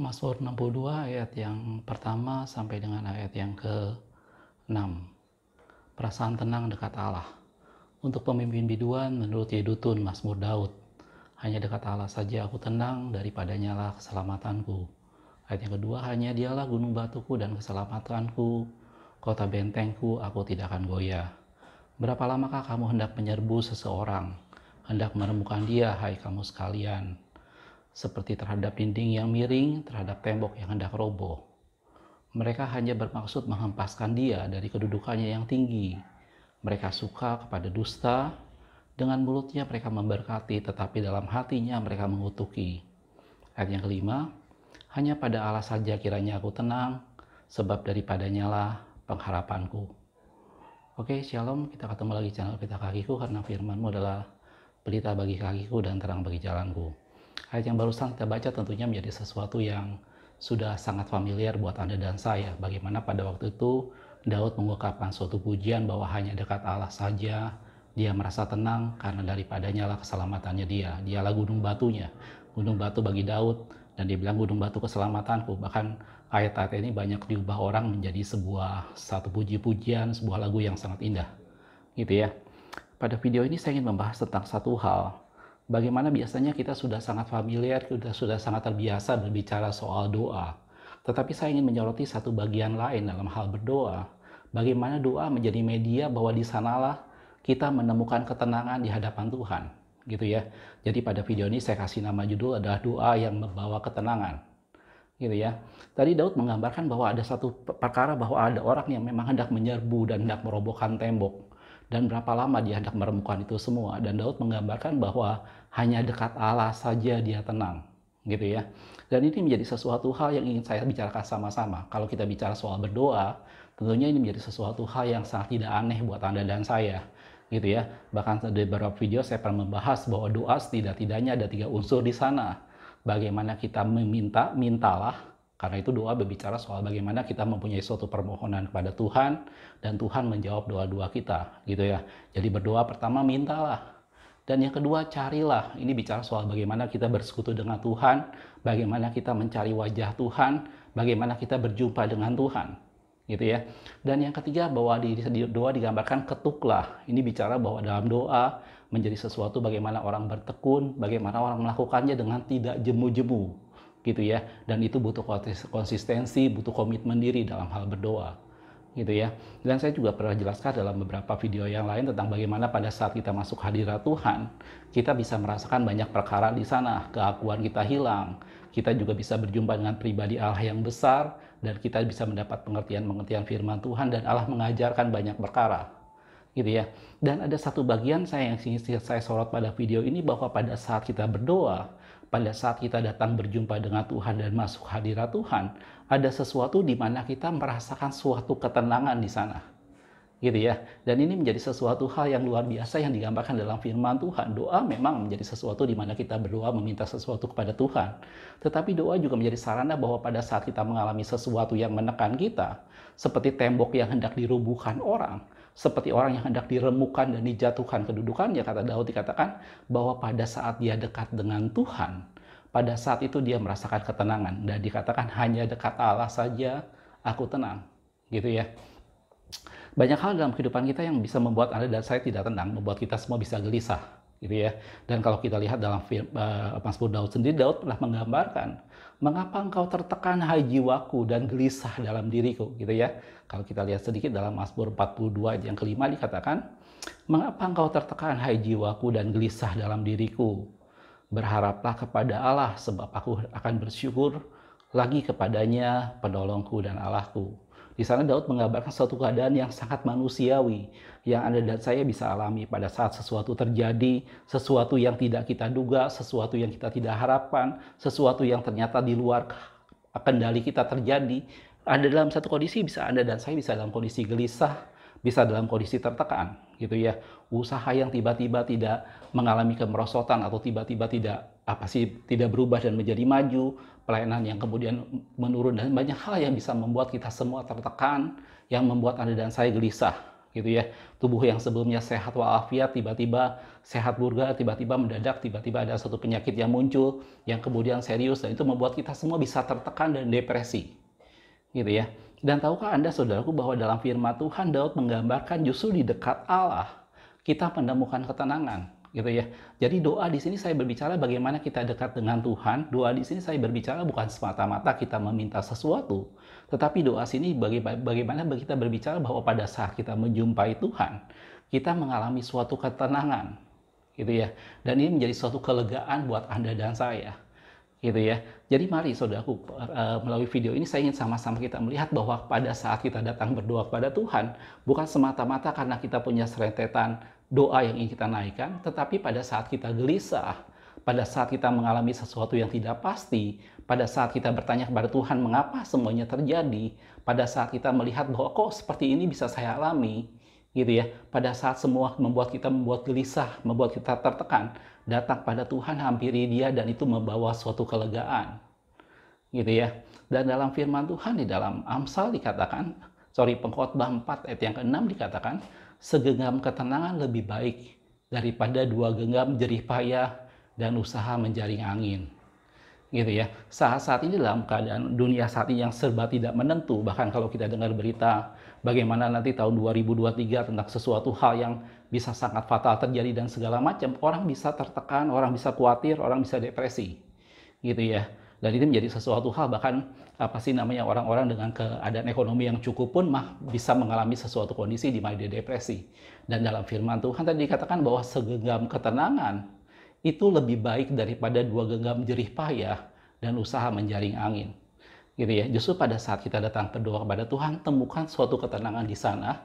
Mazmur 62 ayat yang pertama sampai dengan ayat yang ke-6. Perasaan tenang dekat Allah. Untuk pemimpin biduan menurut Yedutun Mazmur Daud. Hanya dekat Allah saja aku tenang, daripadanya lah keselamatanku. Ayat yang kedua, hanya dialah gunung batuku dan keselamatanku, kota bentengku, aku tidak akan goyah. Berapa lamakah kamu hendak menyerbu seseorang, hendak menemukan dia, hai kamu sekalian? Seperti terhadap dinding yang miring, terhadap tembok yang hendak roboh. Mereka hanya bermaksud menghempaskan dia dari kedudukannya yang tinggi. Mereka suka kepada dusta, dengan mulutnya mereka memberkati, tetapi dalam hatinya mereka mengutuki. Ayat yang kelima, hanya pada Allah saja kiranya aku tenang, sebab daripadanya lah pengharapanku. Oke, shalom, kita ketemu lagi channel Pelita Kakiku, karena firman-Mu adalah pelita bagi kakiku dan terang bagi jalanku. Ayat yang barusan kita baca tentunya menjadi sesuatu yang sudah sangat familiar buat Anda dan saya. Bagaimana pada waktu itu Daud mengungkapkan suatu pujian bahwa hanya dekat Allah saja dia merasa tenang, karena daripadanya lah keselamatannya dia. Dialah gunung batunya, gunung batu bagi Daud, dan dia bilang gunung batu keselamatanku. Bahkan ayat-ayat ini banyak diubah orang menjadi satu puji-pujian, sebuah lagu yang sangat indah, gitu ya. Pada video ini saya ingin membahas tentang satu hal. Bagaimana biasanya kita sudah sangat familiar, sudah sangat terbiasa berbicara soal doa. Tetapi saya ingin menyoroti satu bagian lain dalam hal berdoa. Bagaimana doa menjadi media bahwa di sanalah kita menemukan ketenangan di hadapan Tuhan, gitu ya. Jadi pada video ini saya kasih nama judul adalah doa yang membawa ketenangan, gitu ya. Tadi Daud menggambarkan bahwa ada satu perkara, bahwa ada orang yang memang hendak menyerbu dan hendak merobohkan tembok. Dan berapa lama dia hendak menemukan itu semua. Dan Daud menggambarkan bahwa hanya dekat Allah saja dia tenang, gitu ya. Dan ini menjadi sesuatu hal yang ingin saya bicarakan sama-sama. Kalau kita bicara soal berdoa, tentunya ini menjadi sesuatu hal yang sangat tidak aneh buat Anda dan saya, gitu ya. Bahkan di beberapa video saya pernah membahas bahwa doa setidak-tidaknya ada 3 unsur di sana. Bagaimana kita meminta, mintalah. Karena itu doa berbicara soal bagaimana kita mempunyai suatu permohonan kepada Tuhan, dan Tuhan menjawab doa-doa kita, gitu ya. Jadi berdoa pertama mintalah. Dan yang kedua carilah. Ini bicara soal bagaimana kita bersekutu dengan Tuhan, bagaimana kita mencari wajah Tuhan, bagaimana kita berjumpa dengan Tuhan, gitu ya. Dan yang ketiga bahwa di doa digambarkan ketuklah. Ini bicara bahwa dalam doa menjadi sesuatu bagaimana orang bertekun, bagaimana orang melakukannya dengan tidak jemu-jemu, gitu ya. Dan itu butuh konsistensi, butuh komitmen diri dalam hal berdoa, gitu ya. Dan saya juga pernah jelaskan dalam beberapa video yang lain tentang bagaimana pada saat kita masuk hadirat Tuhan, kita bisa merasakan banyak perkara di sana. Keakuan kita hilang, kita juga bisa berjumpa dengan pribadi Allah yang besar, dan kita bisa mendapat pengertian firman Tuhan, dan Allah mengajarkan banyak perkara, gitu ya. Dan ada satu bagian yang ingin saya sorot pada video ini, bahwa pada saat kita berdoa, pada saat kita datang berjumpa dengan Tuhan dan masuk hadirat Tuhan, ada sesuatu di mana kita merasakan suatu ketenangan di sana, gitu ya. Dan ini menjadi sesuatu hal yang luar biasa yang digambarkan dalam firman Tuhan. Doa memang menjadi sesuatu di mana kita berdoa meminta sesuatu kepada Tuhan. Tetapi doa juga menjadi sarana bahwa pada saat kita mengalami sesuatu yang menekan kita, seperti tembok yang hendak dirubuhkan orang, seperti orang yang hendak diremukkan dan dijatuhkan kedudukannya, kata Daud dikatakan bahwa pada saat dia dekat dengan Tuhan, pada saat itu dia merasakan ketenangan, dan dikatakan hanya dekat Allah saja aku tenang, gitu ya. Banyak hal dalam kehidupan kita yang bisa membuat Anda dan saya tidak tenang, membuat kita semua bisa gelisah, gitu ya. Dan kalau kita lihat dalam Mazmur Daud sendiri, Daud pernah menggambarkan, mengapa engkau tertekan hai jiwaku dan gelisah dalam diriku, gitu ya. Kalau kita lihat sedikit dalam Mazmur 42 yang kelima dikatakan, mengapa engkau tertekan hai jiwaku dan gelisah dalam diriku? Berharaplah kepada Allah, sebab aku akan bersyukur lagi kepadanya, penolongku dan Allahku. Di sana Daud menggambarkan suatu keadaan yang sangat manusiawi, yang Anda dan saya bisa alami pada saat sesuatu terjadi, sesuatu yang tidak kita duga, sesuatu yang kita tidak harapkan, sesuatu yang ternyata di luar kendali kita terjadi. Ada dalam satu kondisi, bisa Anda dan saya bisa dalam kondisi gelisah, bisa dalam kondisi tertekan, gitu ya. Usaha yang tiba-tiba tidak mengalami kemerosotan, atau tiba-tiba tidak berubah dan menjadi maju, pelayanan yang kemudian menurun, dan banyak hal yang bisa membuat kita semua tertekan, yang membuat Anda dan saya gelisah, gitu ya. Tubuh yang sebelumnya sehat walafiat tiba-tiba sehat burga, tiba-tiba mendadak, tiba-tiba ada satu penyakit yang muncul yang kemudian serius, dan itu membuat kita semua bisa tertekan dan depresi, gitu ya. Dan tahukah Anda, saudaraku, bahwa dalam firman Tuhan Daud menggambarkan justru di dekat Allah kita menemukan ketenangan, gitu ya. Jadi doa di sini saya berbicara bagaimana kita dekat dengan Tuhan. Doa di sini saya berbicara bukan semata-mata kita meminta sesuatu, tetapi doa sini bagaimana kita berbicara bahwa pada saat kita menjumpai Tuhan, kita mengalami suatu ketenangan, gitu ya. Dan ini menjadi suatu kelegaan buat Anda dan saya, gitu ya. Jadi mari saudaraku, melalui video ini saya ingin sama-sama kita melihat bahwa pada saat kita datang berdoa kepada Tuhan, bukan semata-mata karena kita punya serentetan doa yang ingin kita naikkan, tetapi pada saat kita gelisah, pada saat kita mengalami sesuatu yang tidak pasti, pada saat kita bertanya kepada Tuhan mengapa semuanya terjadi, pada saat kita melihat bahwa kok seperti ini bisa saya alami, gitu ya. Pada saat semua membuat gelisah, membuat kita tertekan, datang pada Tuhan, hampiri Dia, dan itu membawa suatu kelegaan, gitu ya. Dan dalam firman Tuhan di dalam Amsal dikatakan, Pengkhotbah 4 ayat yang ke-6 dikatakan, segenggam ketenangan lebih baik daripada 2 genggam jerih payah dan usaha menjaring angin, gitu ya. Saat ini dalam keadaan dunia saat ini yang serba tidak menentu, bahkan kalau kita dengar berita bagaimana nanti tahun 2023 tentang sesuatu hal yang bisa sangat fatal terjadi dan segala macam, orang bisa tertekan, orang bisa khawatir, orang bisa depresi, gitu ya. Dan itu menjadi sesuatu hal, bahkan orang-orang dengan keadaan ekonomi yang cukup pun bisa mengalami sesuatu kondisi di mana dia depresi. Dan dalam firman Tuhan tadi dikatakan bahwa segenggam ketenangan itu lebih baik daripada 2 genggam jerih payah dan usaha menjaring angin, gitu ya. Justru pada saat kita datang berdoa kepada Tuhan, temukan suatu ketenangan di sana,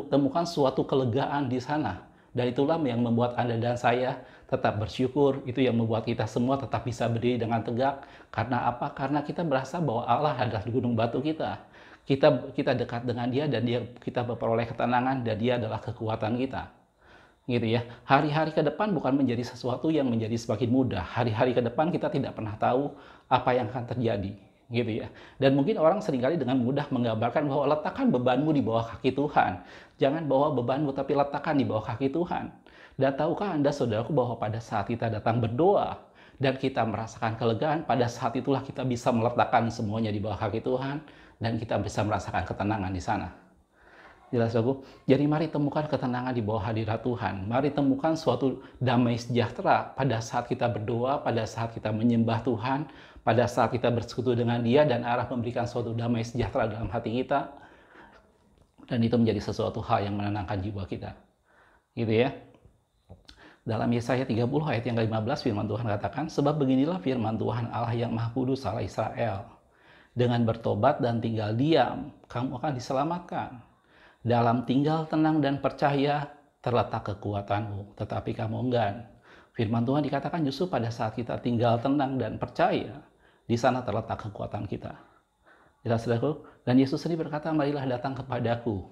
temukan suatu kelegaan di sana. Dan itulah yang membuat Anda dan saya tetap bersyukur, itu yang membuat kita semua tetap bisa berdiri dengan tegak. Karena apa? Karena kita merasa bahwa Allah adalah gunung batu kita. Kita dekat dengan Dia, dan kita memperoleh ketenangan, dan Dia adalah kekuatan kita, gitu ya. Hari-hari ke depan bukan menjadi sesuatu yang menjadi semakin mudah. Hari-hari ke depan kita tidak pernah tahu apa yang akan terjadi, gitu ya. Dan mungkin orang seringkali dengan mudah menggambarkan bahwa letakkan bebanmu di bawah kaki Tuhan. Jangan bawa bebanmu, tapi letakkan di bawah kaki Tuhan. Dan tahukah Anda, saudaraku, bahwa pada saat kita datang berdoa dan kita merasakan kelegaan, pada saat itulah kita bisa meletakkan semuanya di bawah kaki Tuhan, dan kita bisa merasakan ketenangan di sana. Jelas, saudaraku? Jadi mari temukan ketenangan di bawah hadirat Tuhan. Mari temukan suatu damai sejahtera pada saat kita berdoa, pada saat kita menyembah Tuhan, pada saat kita bersekutu dengan Dia, dan Allah memberikan suatu damai sejahtera dalam hati kita. Dan itu menjadi sesuatu hal yang menenangkan jiwa kita, gitu ya. Dalam Yesaya 30 ayat yang ke-15 firman Tuhan katakan, sebab beginilah firman Tuhan Allah yang Maha Kudus Allah Israel, dengan bertobat dan tinggal diam, kamu akan diselamatkan. Dalam tinggal tenang dan percaya terletak kekuatanmu, tetapi kamu enggan. Firman Tuhan dikatakan justru pada saat kita tinggal tenang dan percaya, di sana terletak kekuatan kita. Jelas, saudaraku? Dan Yesus sendiri berkata, marilah datang kepadaku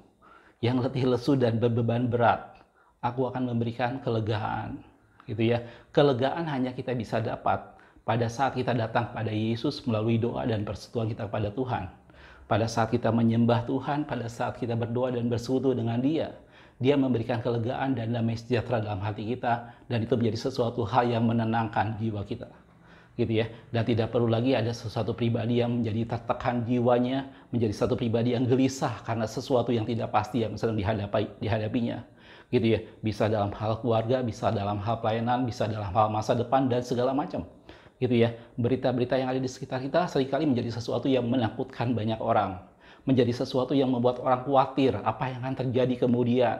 yang letih lesu dan berbeban berat, aku akan memberikan kelegaan, gitu ya. Kelegaan hanya kita bisa dapat pada saat kita datang pada Yesus melalui doa dan persekutuan kita kepada Tuhan. Pada saat kita menyembah Tuhan, pada saat kita berdoa dan bersekutu dengan Dia, Dia memberikan kelegaan dan damai sejahtera dalam hati kita, dan itu menjadi sesuatu hal yang menenangkan jiwa kita, gitu ya. Dan tidak perlu lagi ada sesuatu pribadi yang menjadi tertekan jiwanya, menjadi satu pribadi yang gelisah karena sesuatu yang tidak pasti yang sedang dihadapinya, gitu ya. Bisa dalam hal keluarga, bisa dalam hal pelayanan, bisa dalam hal masa depan, dan segala macam, gitu ya. Berita-berita yang ada di sekitar kita seringkali menjadi sesuatu yang menakutkan banyak orang, menjadi sesuatu yang membuat orang khawatir apa yang akan terjadi kemudian,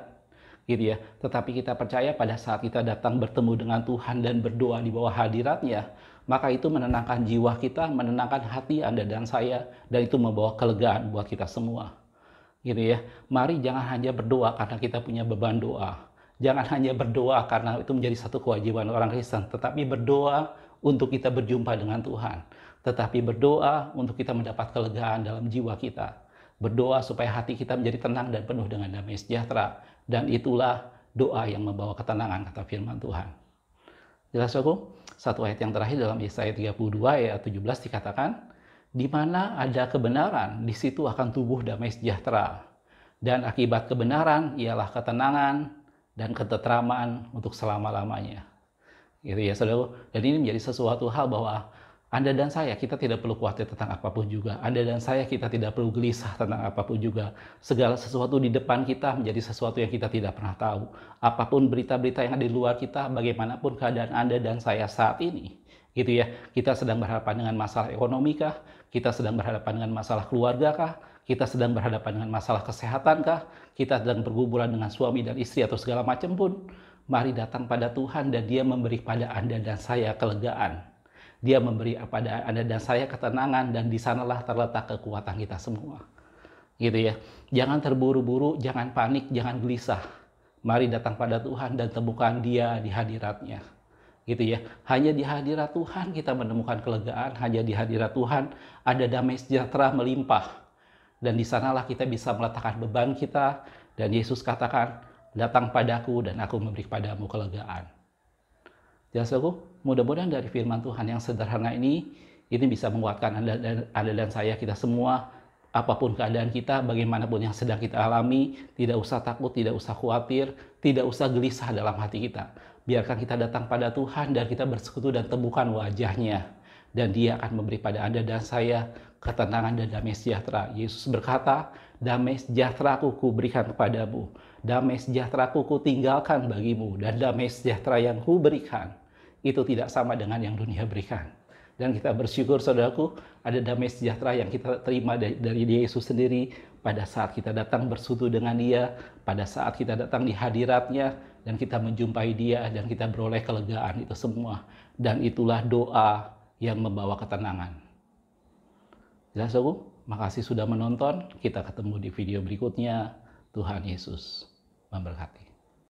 gitu ya. Tetapi kita percaya pada saat kita datang bertemu dengan Tuhan dan berdoa di bawah hadirat-Nya, maka itu menenangkan jiwa kita, menenangkan hati Anda dan saya, dan itu membawa kelegaan buat kita semua, gitu ya. Mari jangan hanya berdoa karena kita punya beban doa. Jangan hanya berdoa karena itu menjadi satu kewajiban orang Kristen, tetapi berdoa untuk kita berjumpa dengan Tuhan. Tetapi berdoa untuk kita mendapat kelegaan dalam jiwa kita. Berdoa supaya hati kita menjadi tenang dan penuh dengan damai sejahtera. Dan itulah doa yang membawa ketenangan, kata firman Tuhan. Jelas, saudaraku? Satu ayat yang terakhir dalam Yesaya 32 ayat 17 dikatakan, di mana ada kebenaran, di situ akan tumbuh damai sejahtera. Dan akibat kebenaran ialah ketenangan dan ketenteraman untuk selama-lamanya. Gitu ya, saudara. Dan ini menjadi sesuatu hal bahwa Anda dan saya, kita tidak perlu khawatir tentang apapun juga. Anda dan saya, kita tidak perlu gelisah tentang apapun juga. Segala sesuatu di depan kita menjadi sesuatu yang kita tidak pernah tahu. Apapun berita-berita yang ada di luar kita, bagaimanapun keadaan Anda dan saya saat ini, gitu ya. Kita sedang berhadapan dengan masalah ekonomi kah? Kita sedang berhadapan dengan masalah keluarga kah? Kita sedang berhadapan dengan masalah kesehatan kah? Kita sedang bergumulan dengan suami dan istri atau segala macam pun. Mari datang pada Tuhan dan Dia memberi pada Anda dan saya kelegaan. Dia memberi pada Anda dan saya ketenangan, dan di sanalah terletak kekuatan kita semua. Gitu ya. Jangan terburu-buru, jangan panik, jangan gelisah. Mari datang pada Tuhan dan temukan Dia di hadirat-Nya. Gitu ya. Hanya di hadirat Tuhan kita menemukan kelegaan, hanya di hadirat Tuhan ada damai sejahtera melimpah. Dan di sanalah kita bisa meletakkan beban kita, dan Yesus katakan, datang padaku dan aku memberi padamu kelegaan. Saudaraku, mudah-mudahan dari firman Tuhan yang sederhana ini bisa menguatkan Anda dan saya, kita semua, apapun keadaan kita, bagaimanapun yang sedang kita alami, tidak usah takut, tidak usah khawatir, tidak usah gelisah dalam hati kita. Biarkan kita datang pada Tuhan dan kita bersekutu dan temukan wajah-Nya. Dan Dia akan memberi pada Anda dan saya ketenangan dan damai sejahtera. Yesus berkata, damai sejahtera-Ku kuberikan kepadamu. Damai sejahtera-Ku kutinggalkan bagimu. Dan damai sejahtera yang Kuberikan itu tidak sama dengan yang dunia berikan. Dan kita bersyukur, saudaraku, ada damai sejahtera yang kita terima dari Yesus sendiri pada saat kita datang bersekutu dengan Dia, pada saat kita datang di hadirat-Nya, dan kita menjumpai Dia, dan kita beroleh kelegaan itu semua. Dan itulah doa yang membawa ketenangan. Saudaraku, makasih sudah menonton. Kita ketemu di video berikutnya. Tuhan Yesus memberkati.